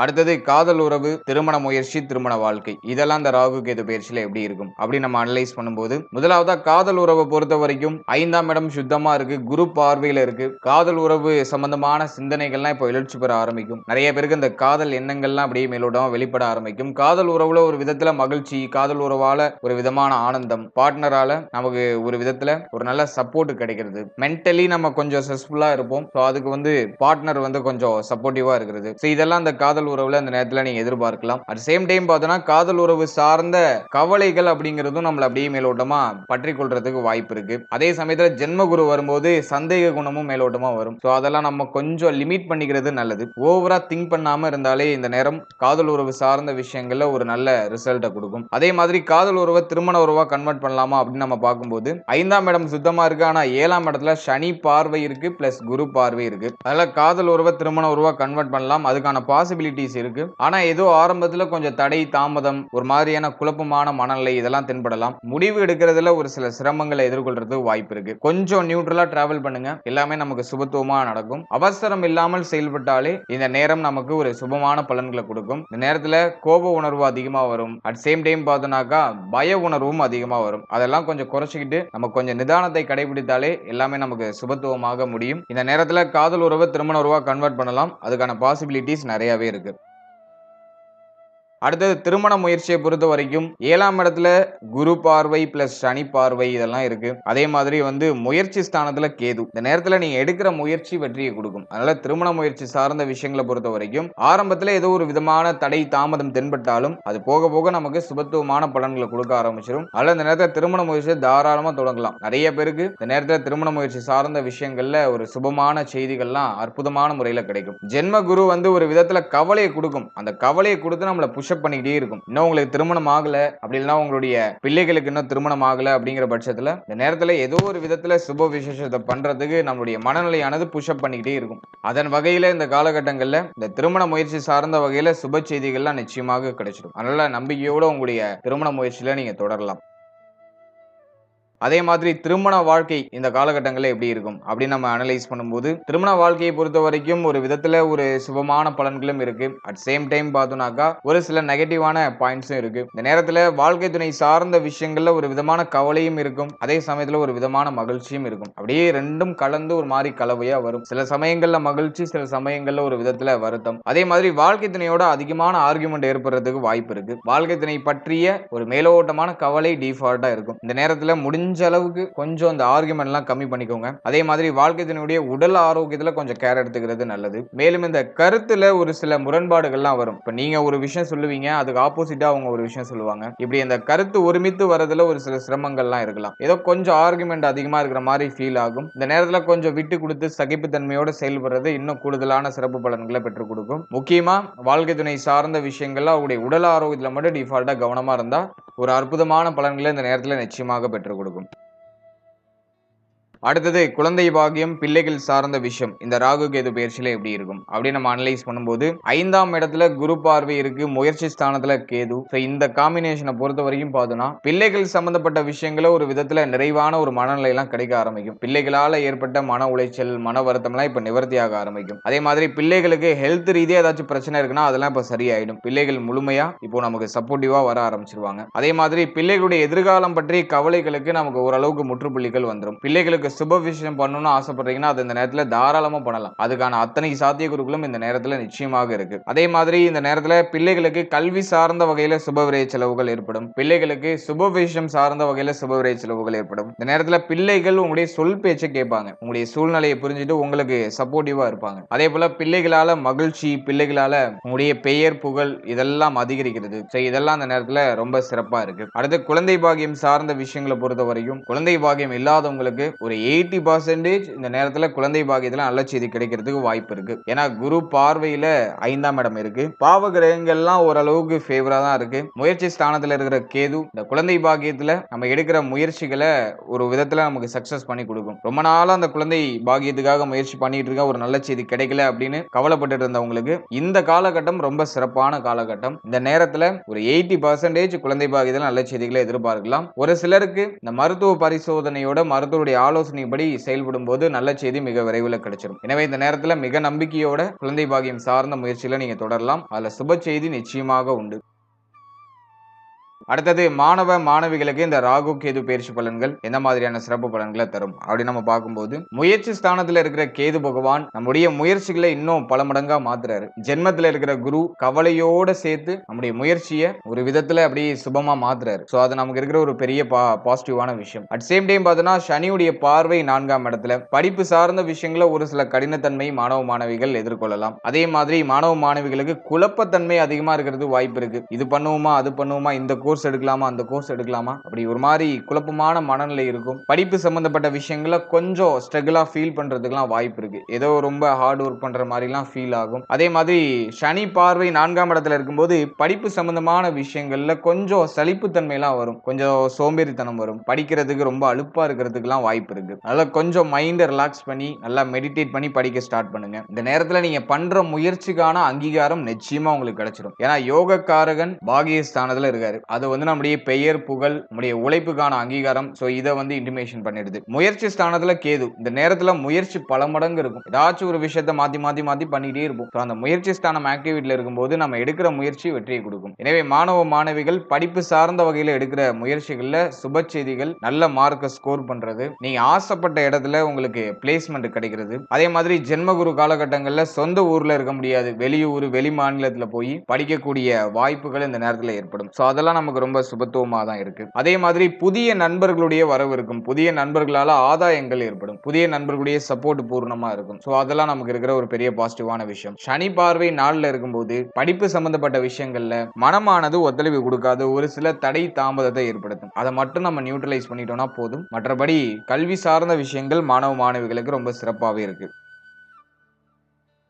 அடுத்தது காதல் உறவு, திருமண முயற்சி, திருமண வாழ்க்கை, இதெல்லாம் இந்த ராகு கேது பயிற்சியில எப்படி இருக்கும் அப்படி நம்ம அனலைஸ் பண்ணும்போது முதலாவதா காதல் உறவை பொறுத்த வரைக்கும் 5ஆம் இடம் சுத்தமா இருக்கு. குரு பார்வையில இருக்கு. காதல் உறவு சம்பந்தமான சிந்தனைகள்லாம் இப்போ எழுச்சி பெற ஆரம்பிக்கும். நிறைய பேருக்கு இந்த காதல் எண்ணங்கள்லாம் அப்படியே மேலோட்டமா வெளிப்பட ஆரம்பிக்கும். காதல் உறவுல ஒரு விதத்துல மகிழ்ச்சி, காதல் உறவால ஒரு விதமான ஆனந்தம், பார்ட்னரால நமக்கு ஒரு விதத்துல ஒரு நல்ல சப்போர்ட் கிடைக்கிறது. மென்டலி நம்ம கொஞ்சம் ஸ்ட்ரெஸ்ஃபுல்லா இருப்போம். அதுக்கு பார்ட்னர் கொஞ்சம் சப்போர்ட்டிவா இருக்கிறது. இதெல்லாம் அந்த காதல் உறவுல அந்த நேரத்துல நீங்க எதிர்பார்க்கலாம். அட் சேம் டைம் பார்த்தோன்னா காதல் உறவு சார்ந்த கவலைகள் அப்படிங்கிறதும் நம்மள அப்படியே மேலோட்டமா பற்றி கொள்றதுக்கு வாய்ப்பு இருக்கு. அதே சமயத்துல ஜென்மகுரு வரும்போது சந்தேக குணமும் மேலோட்டமா வரும். அதெல்லாம் நம்ம கொஞ்சம் லிமிட் பண்ணிக்கிறது நல்லது. ஓவரா திங்க் பண்ணாம இருந்தாலே இந்த நேரம் காதல் உறவு சார்ந்த விஷயங்கள்ல ஒரு நல்ல ரிசல்ட்டை கொடுக்கும். அதே மாதிரி காதல் உறவை திருமண உறவா கன்வெர்ட் பண்ணலாமா அப்படின்னு நம்ம பார்க்கும்போது 5ஆம் இடம் சுத்தமா இருக்கு. ஆனா 7ஆம் இடத்துல சனி பார்வை இருக்கு பிளஸ் குரு பார்வை இருக்கு. அதனால காதல் உறவை திருமண உறவா கன்வெர்ட் பண்ணலாம். அதுக்கான பாசிபிலிட்டி பாசிபிலிட்டிஸ் இருக்கு. ஆனா ஏதோ ஆரம்பத்துல கொஞ்சம் தடை தாமதம் ஒரு மாதிரியான குழப்பமான மனநிலை இதெல்லாம் தென்படலாம். முடிவு எடுக்கிறதுல ஒரு சில சிரமங்களை எதிர்கொள்றது வாய்ப்பு இருக்கு. கொஞ்சம் நியூட்ரலா டிராவல் பண்ணுங்க, எல்லாமே நமக்கு சுபத்துவமா நடக்கும். அவசரம் இல்லாமல் செயல்பட்டாலே இந்த நேரம் நமக்கு ஒரு சுபமான பலன்களை கொடுக்கும். இந்த நேரத்துல கோப உணர்வு அதிகமா வரும். அட் சேம் டைம் பார்த்தோம்னாக்கா பய உணர்வும் அதிகமா வரும். அதெல்லாம் கொஞ்சம் குறைச்சிக்கிட்டு நம்ம கொஞ்சம் நிதானத்தை கடைபிடித்தாலே எல்லாமே நமக்கு சுபத்துவமாக முடியும். இந்த நேரத்துல காதல் உறவை திருமண உறவா கன்வெர்ட் பண்ணலாம். அதுக்கான பாசிபிலிட்டிஸ் நிறையவே இருக்கு. அடுத்தது திருமண முயற்சியை பொறுத்த வரைக்கும் 7ஆம் இடத்துல குரு பார்வை பிளஸ் சனி பார்வை இதெல்லாம் இருக்கு. அதே மாதிரி முயற்சி ஸ்தானத்துல கேது. இந்த நேரத்துல நீங்க எடுக்கிற முயற்சி வெற்றியை கொடுக்கும். அதனால திருமண முயற்சி சார்ந்த விஷயங்களை பொறுத்த வரைக்கும் ஆரம்பத்துல ஏதோ ஒரு விதமான தடை தாமதம் தென்பட்டாலும் அது போக போக நமக்கு சுபத்துவமான பலன்களை கொடுக்க ஆரம்பிச்சிடும். அதனால இந்த நேரத்தில் திருமண முயற்சியை தாராளமா தொடங்கலாம். நிறைய பேருக்கு இந்த நேரத்தில் திருமண முயற்சி சார்ந்த விஷயங்கள்ல ஒரு சுபமான செய்திகள்லாம் அற்புதமான முறையில கிடைக்கும். ஜென்ம குரு ஒரு விதத்துல கவலையை கொடுக்கும். அந்த கவலையை கொடுத்து நம்மளை புஷ் பண்ணிக்கிட்டே இருக்கும். இன்னும் உங்களுக்கு திருமணம் ஆகல அப்படி இல்லைன்னா உங்களுடைய பிள்ளைகளுக்கு இன்னும் திருமணம் ஆகல அப்படிங்கிற பட்சத்துல இந்த நேரத்துல ஏதோ ஒரு விதத்துல சுப விசேஷத்தை பண்றதுக்கு நம்மளுடைய மனநிலையானது புஷ்அப் பண்ணிக்கிட்டே இருக்கும். அதன் வகையில இந்த காலகட்டங்கள்ல இந்த திருமண முயற்சி சார்ந்த வகையில சுப செய்திகள்லாம் நிச்சயமாக கிடைச்சிடும். அதனால நம்பிக்கையோட உங்களுடைய திருமண முயற்சியில நீங்க தொடரலாம். அதே மாதிரி திருமண வாழ்க்கை இந்த காலகட்டங்களில் எப்படி இருக்கும் அப்படின்னு நம்ம அனலைஸ் பண்ணும்போது திருமண வாழ்க்கையை பொறுத்த வரைக்கும் ஒரு விதத்துல ஒரு சுபமான பலன்களும் இருக்கு. அட் சேம் டைம் பார்த்தோம்னாக்கா ஒரு சில நெகட்டிவான பாயிண்ட்ஸும் இருக்கு. இந்த நேரத்துல வாழ்க்கை துணை சார்ந்த விஷயங்கள்ல ஒரு விதமான கவலையும் இருக்கும். அதே சமயத்துல ஒரு விதமான மகிழ்ச்சியும் இருக்கும். அப்படியே ரெண்டும் கலந்து ஒரு மாதிரி கலவையா வரும். சில சமயங்கள்ல மகிழ்ச்சி, சில சமயங்கள்ல ஒரு விதத்துல வருத்தம். அதே மாதிரி வாழ்க்கை துணையோட அதிகமான ஆர்குமெண்ட் ஏற்படுறதுக்கு வாய்ப்பு இருக்கு. வாழ்க்கை துணை பற்றிய ஒரு மேலோட்டமான கவலை டிஃபால்ட்டா இருக்கும். இந்த நேரத்துல முடிஞ்ச அளவுக்கு கொஞ்சம் அந்த ஆர்குமெண்ட் எல்லாம் கம்மி பண்ணிக்கோங்க. அதே மாதிரி வாழ்க்கை துணையுடைய உடல் ஆரோக்கியத்துல கொஞ்சம் கேர் எடுத்துக்கிறது நல்லது. மேலும் இந்த கருத்துல ஒரு சில முரண்பாடுகள்லாம் வரும். இப்ப நீங்க ஒரு விஷயம் சொல்லுவீங்க, அதுக்கு ஆப்போசிட்டா அவங்க ஒரு விஷயம் சொல்லுவாங்க. இப்படி அந்த கருத்து ஒருமித்து வரதுல ஒரு சில சிரமங்கள்லாம் இருக்கலாம். ஏதோ கொஞ்சம் ஆர்குமெண்ட் அதிகமா இருக்கிற மாதிரி ஃபீல் ஆகும். இந்த நேரத்துல கொஞ்சம் விட்டு கொடுத்து சகிப்புத்தன்மையோட செயல்படுறது இன்னும் கூடுதலான சிறப்பு பலன்களை பெற்றுக் கொடுக்கும். முக்கியமா வாழ்க்கை துணை சார்ந்த விஷயங்கள்ல அவருடைய உடல் ஆரோக்கியத்துல மட்டும் டிஃபால்ட்டா கவனமா இருந்தா ஒரு அற்புதமான பலன்களை இந்த நேரத்துல நிச்சயமாக பெற்றுக் கொடுக்கும். அடுத்தது குழந்தை பாக்கியம், பிள்ளைகள் சார்ந்த விஷயம் இந்த ராகு கேது பயிற்சியில எப்படி இருக்கும் அப்படின்னு நம்ம அனலைஸ் பண்ணும்போது 5ஆம் இடத்துல குரு பார்வை இருக்கு, முயற்சி ஸ்தானத்துல கேது. இந்த காம்பினேஷனை பொறுத்த வரைக்கும் பார்த்தோம்னா பிள்ளைகள் சம்பந்தப்பட்ட விஷயங்கள ஒரு விதத்துல நிறைவான ஒரு மனநிலை எல்லாம் கிடைக்க ஆரம்பிக்கும். பிள்ளைகளால ஏற்பட்ட மன உளைச்சல், மன வருத்தம் எல்லாம் இப்ப நிவர்த்தியாக ஆரம்பிக்கும். அதே மாதிரி பிள்ளைகளுக்கு ஹெல்த் ரீதியா ஏதாச்சும் பிரச்சனை இருக்குன்னா அதெல்லாம் இப்ப சரியாயிடும். பிள்ளைகள் முழுமையா இப்போ நமக்கு சப்போர்ட்டிவா வர ஆரம்பிச்சிருவாங்க. அதே மாதிரி பிள்ளைகளுடைய எதிர்காலம் பற்றி கவலைகளுக்கு நமக்கு ஓரளவுக்கு முற்றுப்புள்ளிகள் வந்துடும். பிள்ளைகளுக்கு சுப விஷயம் பண்ணணும்னு ஆசைப்படுறீங்கன்னா அது இந்த நேரத்துல தாராளமா பண்ணலாம். அதுக்கான அத்தனை சாத்தியக்கூறுகளும் இந்த நேரத்துல நிச்சயமாக இருக்கு. அதே மாதிரி இந்த நேரத்துல பிள்ளைகளுக்கு கல்வி சார்ந்த வகையில சுப விரய செலவுகள் ஏற்படும். பிள்ளைகளுக்கு சுப விஷயம் சார்ந்த வகையில சுப விரய செலவுகள் ஏற்படும். இந்த நேரத்துல பிள்ளைகள் உங்களுடைய சொல் பேச்சை கேட்பாங்க. உங்களுடைய சூழ்நிலையை புரிஞ்சுட்டு உங்களுக்கு சப்போர்ட்டிவா இருப்பாங்க. அதே போல பிள்ளைகளால மகிழ்ச்சி, பிள்ளைகளால உங்களுடைய பெயர் புகழ் இதெல்லாம் அதிகரிக்கிறது. இதெல்லாம் அந்த நேரத்துல ரொம்ப சிறப்பா இருக்கு. அடுத்து குழந்தை பாக்கியம் சார்ந்த விஷயங்களை பொறுத்த வரைக்கும் குழந்தை பாக்கியம் இல்லாதவங்களுக்கு ஒரு 80% இந்த நேரத்துல குழந்தை பாக்கியத்துல நல்ல செய்தி கிடைக்கிறதுக்கு வாய்ப்பு இருக்கு. ஏன்னா குரு பார்வையில 5ஆம் இடம் இருக்கு. பாவ கிரகங்கள்லாம் ஓரளவுக்கு ஃபேவரா தான் இருக்கு. முயற்சி ஸ்தானத்துல இருக்கிற கேது இந்த குழந்தை பாக்கியத்துல நம்ம எடுக்கிற முயற்சிகளை ஒரு விதத்துல நமக்கு சக்சஸ் பண்ணி கொடுக்கும். ரொம்ப நாளா அந்த குழந்தை பாக்கியத்துக்காக முயற்சி பண்ணிட்டு இருக்க ஒரு நல்ல செய்தி கிடைக்கல அப்படின்னு கவலைப்பட்டு இருந்தவங்களுக்கு இந்த காலகட்டம் ரொம்ப சிறப்பான காலகட்டம். இந்த நேரத்துல ஒரு 80% குழந்தை பாக்கியத்துல நல்ல செய்திகளை எதிர்பார்க்கலாம். ஒரு சிலருக்கு இந்த மருத்துவ பரிசோதனையோட மருத்துவருடைய ஆலோசனைப்படி செயல்படும் போது நல்ல செய்தி மிக விரைவில் கிடைச்சிடும். எனவே இந்த நேரத்துல மிக நம்பிக்கையோட குழந்தை பாக்கியம் சார்ந்த முயற்சியில நீங்க தொடரலாம். அதுல சுப செய்தி நிச்சயமாக உண்டு. அடுத்தது மாணவ மாணவிகளுக்கு இந்த ராகு கேது பயிற்சி பலன்கள் எந்த மாதிரியான சிறப்பு பலன்களை தரும் அப்படி நம்ம பார்க்கும்போது முயற்சி ஸ்தானத்துல இருக்கிற கேது பகவான் நம்முடைய முயற்சிகளை இன்னும் பல மடங்கா மாத்துறாரு. ஜென்மத்துல இருக்கிற குரு கவலையோட சேர்த்து நம்முடைய முயற்சியை ஒரு விதத்துல அப்படியே சுபமா மாத்துறாரு. சோ அது நமக்கு இருக்கிற ஒரு பெரிய பாசிட்டிவான விஷயம். அட் சேம் டைம் பார்த்தோம்னா சனியுடைய பார்வை 4ஆம் இடத்துல படிப்பு சார்ந்த விஷயங்கள ஒரு சில கடினத்தன்மை மாணவ மாணவிகள் எதிர்கொள்ளலாம். அதே மாதிரி மாணவ மாணவிகளுக்கு குழப்பத்தன்மை அதிகமா இருக்கிறது வாய்ப்பு இருக்கு. இது பண்ணுவோமா அது பண்ணுவோமா, இந்த கோர்ஸ் எடுக்கலாமா, அந்த கோர்ஸ் எடுக்கலாமா, அப்படி ஒரு மாதிரி குழப்பமான மனநிலை இருக்கும். படிப்பு சம்பந்தப்பட்ட விஷயங்கள்ல கொஞ்சம் ஸ்ட்ரகிளா ஃபீல் பண்றதுக்குலாம் வாய்ப்பு இருக்கு. ஏதோ ரொம்ப ஹார்ட் ஒர்க் பண்ற மாதிரிலாம் ஃபீல் ஆகும். அதே மாதிரி சனி பார்வை 4ஆம் இடத்துல இருக்கும்போது படிப்பு சம்பந்தமான விஷயங்கள்ல கொஞ்சம் சலிப்புத்தன்மைலாம் வரும். கொஞ்சம் சோம்பேறித்தனம் வரும். படிக்கிறதுக்கு ரொம்ப அலுப்பா இருக்கிறதுக்குலாம் வாய்ப்பு இருக்கு. அதனால கொஞ்சம் மைண்ட ரிலாக்ஸ் பண்ணி நல்லா மெடிடேட் பண்ணி படிக்க ஸ்டார்ட் பண்ணுங்க. இந்த நேரத்துல நீங்க பண்ற முயற்சிக்கான அங்கீகாரம் நிச்சயமா உங்களுக்கு கிடைச்சிடும். ஏன்னா யோகக்காரகன் பாகியஸ்தானத்துல இருக்காரு. அது வந்து நம்முடைய பெயர் புகழ் நம்முடைய உழைப்புக்கான அங்கீகாரம். சோ இத வந்து இன்டிமேஷன் பண்ணிடுது. முயற்சி ஸ்தானத்துல கேது. இந்த நேரத்துல முயற்சி பல மடங்கு இருக்கும். ஏதாச்சும் ஒரு விஷயத்தை மாத்தி மாத்தி மாத்தி பண்ணிட்டே இருப்போம். அந்த முயற்சி ஸ்தானம் ஆக்டிவிட்டில இருக்கும்போது நம்ம எடுக்கிற முயற்சி வெற்றியை கொடுக்கும். எனவே மாணவ மாணவிகள் படிப்பு சார்ந்த வகையில எடுக்கிற முயற்சிகள்ல சுப செய்திகள், நல்ல மார்க்க ஸ்கோர் பண்றது, நீங்க ஆசைப்பட்ட இடத்துல உங்களுக்கு பிளேஸ்மெண்ட் கிடைக்கிறது. அதே மாதிரி ஜென்மகுரு காலகட்டங்கள்ல சொந்த ஊர்ல இருக்க முடியாது, வெளியூர் வெளி மாநிலத்துல போய் படிக்கக்கூடிய வாய்ப்புகள் இந்த நேரத்துல ஏற்படும். சோ அதெல்லாம் நமக்கு ரொம்ப சுபத்துவமா தான் இருக்கு. அதே மாதிரி புதிய நண்பர்களுடைய வரவு இருக்கும். புதிய நண்பர்களால ஆதாயங்கள் ஏற்படும். புதிய நண்பர்களுடைய சப்போர்ட் பூர்ணமா இருக்கும். சோ அதெல்லாம் நமக்கு இருக்கிற ஒரு பெரிய பாசிட்டிவான விஷயம். சனி பார்வை நாள்ல இருக்கும்போது படிப்பு சம்பந்தப்பட்ட விஷயங்கள்ல மனமானது ஒத்துழைப்பு கொடுக்காது. ஒரு சில தடை தாமதத்தை ஏற்படுத்தும். அதை மட்டும் நம்ம நியூட்ரலைஸ் பண்ணிட்டோம்னா போதும். மற்றபடி கல்வி சார்ந்த விஷயங்கள் மாணவ மாணவிகளுக்கு ரொம்ப சிறப்பாவே இருக்கு.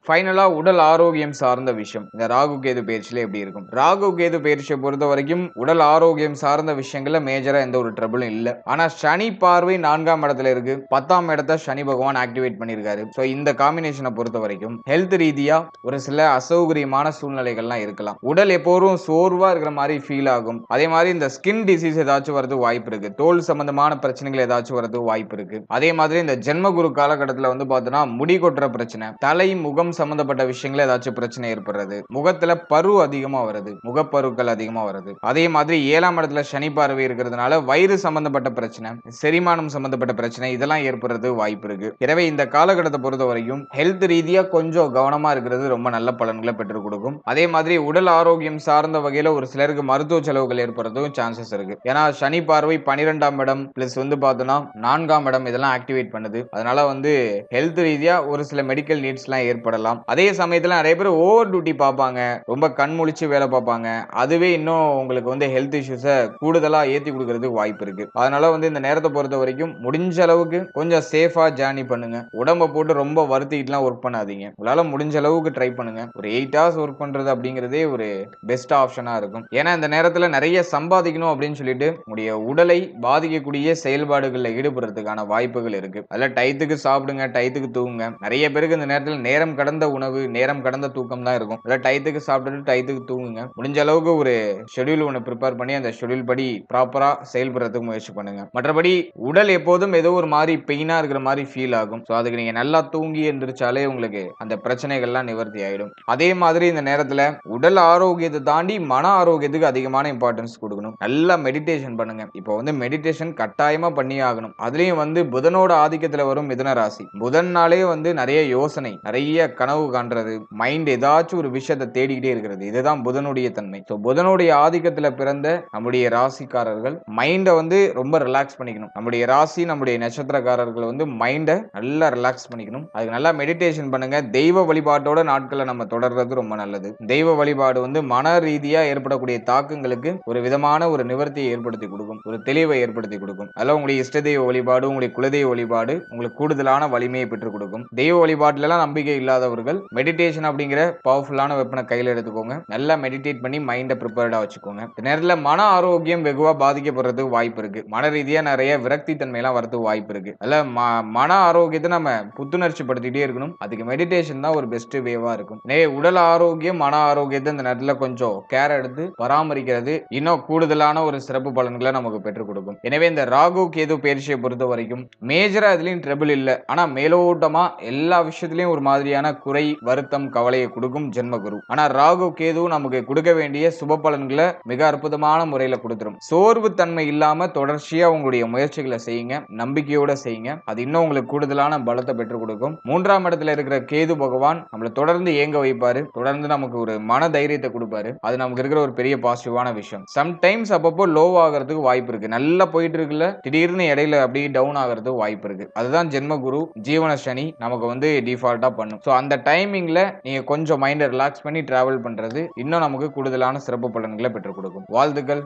ஃபைனலா உடல் ஆரோக்கியம் சார்ந்த விஷயம் இந்த ராகு கேது பயிற்சியில எப்படி இருக்கும்? ராகு கேது பயிற்சியை பொறுத்த வரைக்கும் உடல் ஆரோக்கியம் சார்ந்த விஷயங்கள்ல மேஜரா எந்த ஒரு ட்ரபிளும் இல்ல. ஆனா சனி பார்வை 4ஆம் இடத்துல இருக்கு. 10ஆம் இடத்தை சனி பகவான் ஆக்டிவேட் பண்ணிருக்காரு. சோ இந்த காம்பினேஷனை பொறுத்த வரைக்கும் ஹெல்த் ரீதியா ஒரு சில அசௌகரியமான சூழ்நிலைகள்லாம் இருக்கலாம். உடல் எப்போதும் சோர்வா இருக்கிற மாதிரி ஃபீல் ஆகும். அதே மாதிரி இந்த ஸ்கின் டிசீஸ் ஏதாச்சும் வரது வாய்ப்பு இருக்கு. தோல் சம்பந்தமான பிரச்சனைகள் ஏதாச்சும் வரது வாய்ப்பு இருக்கு. அதே மாதிரி இந்த ஜென்மகுரு காலகட்டத்துல வந்து பார்த்தோம்னா முடி கொட்டுற பிரச்சனை, தலை முகம் சம்பந்தப்பட்ட விஷயங்கள ஏதாச்சும் பிரச்சனை ஏற்படுறது, முகத்துல பரு அதிகமா வருது, முகப்பருக்கள் அதிகமா வருது. அதே மாதிரி 7ஆம் இடத்துல சனி பார்வை இருக்கிறதுனால வயிறு சம்பந்தப்பட்ட பிரச்சனை, செரிமானம் சம்பந்தப்பட்ட பிரச்சனை இதெல்லாம் ஏற்படுறது வாய்ப்பு இருக்கு. எனவே இந்த காலகட்டத்தை பொறுத்த வரைக்கும் ஹெல்த் ரீதியா கொஞ்சம் கவனமா இருக்கிறது ரொம்ப நல்ல பலன்களை பெற்றுக் கொடுக்கும். அதே மாதிரி உடல் ஆரோக்கியம் சார்ந்த வகையில ஒரு சிலருக்கு மருத்துவ செலவுகள் ஏற்படுறதும் சான்சஸ் இருக்கு. ஏன்னா சனி பார்வை 12ஆம் இடம் பிளஸ் வந்து பார்த்தோம்னா 4ஆம் இடம் இதெல்லாம் ஆக்டிவேட் பண்ணுது. அதனால வந்து ஹெல்த் ரீதியா ஒரு சில மெடிக்கல் நீட்ஸ் எல்லாம் ஏற்படலாம். அதே சமயத்துல நிறைய பேர் ஓவர் டியூட்டி பார்ப்பாங்க, ரொம்ப கண் முழிச்சு வேலை பார்ப்பாங்க. அதுவே இன்னும் உங்களுக்கு வந்து ஹெல்த் இஷ்யூஸை கூடுதலா ஏத்தி கொடுக்கறதுக்கு வாய்ப்பு இருக்கு. அதனால வந்து இந்த நேரத்தை பொறுத்த வரைக்கும் முடிஞ்ச அளவுக்கு கொஞ்சம் சேஃபா ஜேர்னி பண்ணுங்க. உடம்ப போட்டு ரொம்ப வருத்திட்டுலாம் ஒர்க் பண்ணாதீங்க. உங்களால முடிஞ்ச அளவுக்கு ட்ரை பண்ணுங்க. ஒரு 8 hours ஒர்க் பண்றது அப்படிங்கிறதே ஒரு பெஸ்ட் ஆப்ஷனா இருக்கும். ஏன்னா இந்த நேரத்துல நிறைய சம்பாதிக்கணும் அப்படின்னு சொல்லிட்டு உங்களுடைய உடலை பாதிக்கக்கூடிய செயல்பாடுகள்ல ஈடுபடுறதுக்கான வாய்ப்புகள் இருக்கு. அதுல டயத்துக்கு சாப்பிடுங்க, டயத்துக்கு தூங்குங்க. நிறைய பேருக்கு இந்த நேரத்துல நேரம் கடந்த உணவு, நேரம் கடந்த தூக்கம் தான் இருக்கும். இல்ல டயத்துக்கு சாப்பிட்டுட்டு டயத்துக்கு தூங்குங்க. முடிஞ்ச அளவுக்கு ஒரு ஷெட்யூல் ஒன்னு ப்ரிப்பேர் பண்ணி அந்த ஷெட்யூல் படி ப்ராப்பரா செயல்படுறதுக்கு முயற்சி பண்ணுங்க. மற்றபடி உடல் எப்போதும் ஏதோ ஒரு மாதிரி பெயினா இருக்கிற மாதிரி ஃபீல் ஆகும். சோ அதுக்கு நீங்க நல்லா தூங்கி எந்திரிச்சாலே உங்களுக்கு அந்த பிரச்சனைகள்லாம் நிவர்த்தி ஆயிடும். அதே மாதிரி இந்த நேரத்துல உடல் ஆரோக்கியத்தை தாண்டி மன ஆரோக்கியத்துக்கு அதிகமான இம்பார்ட்டன்ஸ் கொடுக்கணும். நல்லா மெடிடேஷன் பண்ணுங்க. இப்போ வந்து மெடிடேஷன் கட்டாயமா பண்ணி ஆகணும். அதுலயும் வந்து புதனோட ஆதிக்கத்துல வரும் மிதுன ராசி. புதன்னாலே வந்து நிறைய யோசனை, நிறைய கனவு காண்றது, மைண்ட் ஏதாச்சும் ஒரு விஷயத்தை தேடிக்கிட்டே இருக்கிறது. இதுதான் புதனுடைய தன்மை. சோ புதனுடைய ஆதிக்கத்துல பிறந்த நம்முடைய ராசிக்காரர்கள் மைண்ட வந்து ரொம்ப ரிலாக்ஸ் பண்ணிக்கணும். நம்முடைய ராசி நம்முடைய நட்சத்திரக்காரர்கள் வந்து மைண்ட நல்லா ரிலாக்ஸ் பண்ணிக்கணும். அதுக்கு நல்லா மெடிடேஷன் பண்ணுங்க. தெய்வ வழிபாட்டோட நாட்களை நம்ம தொடர்றது ரொம்ப நல்லது. தெய்வ வழிபாடு வந்து மன ரீதியா ஏற்படக்கூடிய தாக்கங்களுக்கு ஒரு விதமான ஒரு நிவர்த்தியை ஏற்படுத்தி கொடுக்கும், ஒரு தெளிவை ஏற்படுத்தி கொடுக்கும். அதெல்லாம் உங்களுடைய இஷ்ட தெய்வ வழிபாடு, உங்களுடைய குலதெய்வ வழிபாடு உங்களுக்கு கூடுதலான வலிமையை பெற்றுக் கொடுக்கும். தெய்வ வழிபாட்டுல எல்லாம் நம்பிக்கை இல்லாதவர்கள் மெடிடேஷன் அப்படிங்கிற பவர்ஃபுல்லான வெப்பனை கையில் எடுத்துக்கோங்க. நல்லா மெடிடேட் பண்ணி மைண்டை ப்ரிப்பேர்டா வச்சுக்கோங்க. இந்த நேரத்தில் மன ஆரோக்கியம் வெகுவா பாதிக்கப்படுறதுக்கு வாய்ப்பு இருக்கு. மன ரீதியா நிறைய விரக்தி தன்மையெல்லாம் வரதுக்கு வாய்ப்பு இருக்கு. அதுல மன ஆரோக்கியத்தை நம்ம புத்துணர்ச்சி படுத்திட்டே இருக்கணும். அதுக்கு மெடிடேஷன் தான் ஒரு பெஸ்ட் வேவா இருக்கும். உடல் ஆரோக்கியம் மன ஆரோக்கியத்தை இந்த நேரத்தில் கொஞ்சம் கேர் எடுத்து பராமரிக்கிறது இன்னும் கூடுதலான ஒரு சிறப்பு பலன்களை நமக்கு பெற்றுக் கொடுக்கும். எனவே இந்த ராகு கேது பயிற்சியை பொறுத்த வரைக்கும் மேஜரா இதுலயும் ட்ரபிள் இல்லை. ஆனா மேலோட்டமா எல்லா விஷயத்திலையும் ஒரு மாதிரியான குறை, வருத்தம், கவலையை கொடுக்கும் ஜென்மகுரு. ஆனா ராகு கேது நமக்கு கொடுக்க வேண்டிய சுப பலன்களை மிக அற்புதமான முறையில கொடுத்துரும். சோர்வு தன்மை இல்லாம தொடர்ச்சியா உங்களுடைய முயற்சிகளை செய்யுங்க, நம்பிக்கையோட செய்யுங்க. அது இன்னும் உங்களுக்கு கூடுதலான பலத்தை பெற்றுக் கொடுக்கும். 3ஆம் இடத்துல இருக்கிற கேது பகவான் நம்மளை தொடர்ந்து இயங்க வைப்பாரு, தொடர்ந்து நமக்கு ஒரு மன தைரியத்தை கொடுப்பாரு. அது நமக்கு இருக்கிற ஒரு பெரிய பாசிட்டிவான விஷயம். சம்டைம்ஸ் அப்பப்போ லோ ஆகிறதுக்கு வாய்ப்பு இருக்கு. நல்லா போயிட்டு இருக்குல்ல, திடீர்னு இடையில அப்படியே டவுன் ஆகிறதுக்கு வாய்ப்பு இருக்கு. அதுதான் ஜென்மகுரு ஜீவன சனி நமக்கு வந்து டிஃபால்ட்டா பண்ணும். சோ அந்த டைமிங்ல நீங்க கொஞ்சம் மைண்டை ரிலாக்ஸ் பண்ணி டிராவல் பண்றது இன்னும் நமக்கு கூடுதலான சிறப்பு பலன்களை பெற்றுக் கொடுக்கும். வாழ்த்துக்கள்.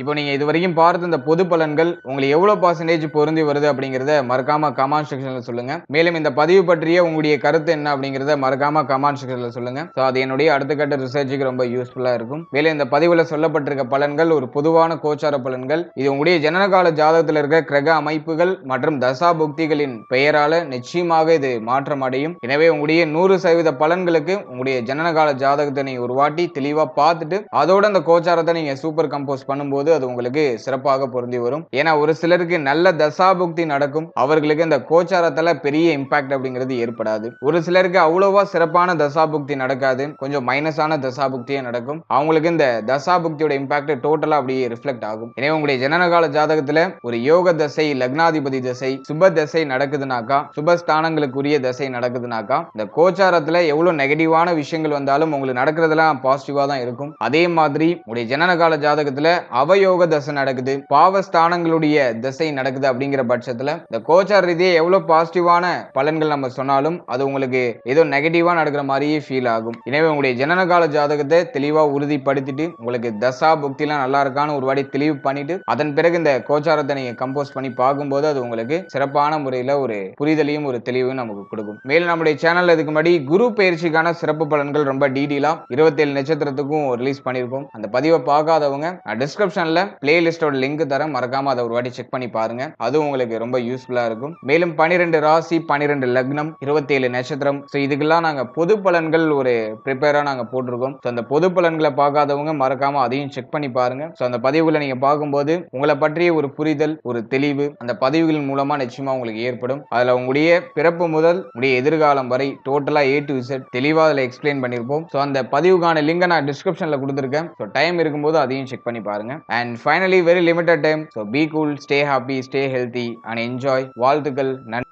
இப்போ நீங்க இது வரைக்கும் பார்த்த இந்த பொது பலன்கள் உங்களுக்கு எவ்வளவு பர்சன்டேஜ் பொருந்தி வருது அப்படிங்கறத மறக்காம கமெண்ட் செக்ஷன்ல சொல்லுங்க. மேலும் இந்த பதிவு பற்றிய உங்களுடைய கருத்து என்ன அப்படிங்கறத மறக்காம கமெண்ட் செக்ஷன்ல சொல்லுங்க. சோ அது என்னுடைய அடுத்த கட்ட ரிசர்ச்சுக்கு ரொம்ப யூஸ்ஃபுல்லா இருக்கும். மேலும் இந்த பதிவுல சொல்லப்பட்டிருக்க பலன்கள் ஒரு பொதுவான கோச்சார பலன்கள். இது உங்களுடைய ஜனனகால ஜாதகத்தில் இருக்க கிரக அமைப்புகள் மற்றும் தசா புக்திகளின் பெயரால நிச்சயமாக இது மாற்றம் அடையும். எனவே உங்களுடைய 100% பலன்களுக்கு உங்களுடைய ஜனனகால ஜாதகத்தை நீங்க ஒரு வாட்டி தெளிவா பார்த்துட்டு அதோட அந்த கோச்சாரத்தை நீங்க சூப்பர் கம்போஸ் பண்ணும்போது அது உங்களுக்கு சிறப்பாக பொருந்தி வரும். ஏன்னா ஒரு சிலருக்கு நல்ல தசாபுக்தி நடக்கும், அவர்களுக்கு இந்த கோச்சாரத்துல பெரிய இம்பாக்ட் அப்படிங்கிறது ஏற்படாது. ஒரு சிலருக்கு அவ்வளவா சிறப்பான தசாபுக்தி நடக்காது, கொஞ்சம் மைனஸான தசாபுக்தியே நடக்கும். அவங்களுக்கு இந்த தசாபுக்தியோட இம்பாக்ட் டோட்டலா அப்படியே ரிஃப்ளெக்ட் ஆகும். எனவே உங்களுடைய ஜனனகால ஜாதகத்துல ஒரு யோக தசை, லக்னாதிபதி தசை, சுப தசை நடக்குதுனாக்கா, சுபஸ்தானங்களுக்குரிய தசை நடக்குதுனாக்கா, இந்த கோச்சாரத்துல எவ்வளவு நெகட்டிவான விஷயங்கள் வந்தாலும் உங்களுக்கு நடக்கிறதெல்லாம் பாசிட்டிவா தான் இருக்கும். அதே மாதிரி உங்களுடைய ஜனனகால ஜாதகத்துல அவயோக தசை நடக்குது, பாவஸ்தானங்களுடைய தசை நடக்குது அப்படிங்கிற பட்சத்துல இந்த கோச்சார ரீதியா எவ்வளவு பாசிட்டிவான பலன்கள் நம்ம சொன்னாலும் அது உங்களுக்கு ஏதோ நெகட்டிவா நடக்கிற மாதிரியே ஃபீல் ஆகும். எனவே உங்களுடைய ஜனனகால ஜாதகத்தை தெளிவா உறுதிப்படுத்திட்டு உங்களுக்கு தசா புக்தி எல்லாம் நல்லா இருக்கான்னு ஒரு வாட்டி தெளிவு பண்ணிட்டு அதன் பிறகு இந்த கோச்சாரத்தை நீங்க கம்போஸ் பண்ணி பார்க்கும்போது அது உங்களுக்கு சிறப்பான முறையில ஒரு புரிதலையும் ஒரு தெளிவையும் நமக்கு கொடுக்கும். மேலும் நம்முடைய சேனல்ல இதுக்கு முன்னாடி குரு பயிற்சிக்கான சிறப்பு பலன்கள் ரொம்ப டீடெயிலா 27 நட்சத்திரத்துக்கும் ரிலீஸ் பண்ணிருக்கோம். அந்த பதிவை பார்க்காதவங்க டிஸ்கிரிப்ஷன்ல பிளேலிஸ்டோட லிங்க் தரேன், மறக்காம அதை ஒரு வாட்டி செக் பண்ணி பாருங்க. அது உங்களுக்கு ரொம்ப யூஸ்ஃபுல்லா இருக்கும். மேலும் 12 ராசி, 12 லக்னம், 27 நட்சத்திரம், சோ இதுக்கெல்லாம் நாங்க பொது பலன்கள் ஒரு ப்ரிப்பேரா நாங்க போட்டிருக்கோம். சோ அந்த பொது பலன்களை பார்க்காதவங்க மறக்காம அதையும் செக் பண்ணி பாருங்க. சோ அந்த பதிவுகளை நீங்க பார்க்கும்போது உங்களை பற்றிய ஒரு புரிதல், ஒரு தெளிவு அந்த பதிவுகளின் மூலமா நிச்சயமா உங்களுக்கு ஏற்படும். அதுல உங்களுடைய பிறப்பு முதல் உங்களுடைய எதிர்காலம் வரை டோட்டலா A to Z தெளிவா அதுல எக்ஸ்பிளைன் பண்ணிருப்போம். சோ அந்த பதிவுக்கான லிங்கை நான் டிஸ்கிரிப்ஷன்ல கொடுத்திருக்கேன். சோ டைம் இருக்கும்போது அதையும் செக் பண்ணி பாருங்க. And finally, very limited time. So be cool, stay happy, stay healthy and enjoy. வாழ்த்துக்கள். நன்றி.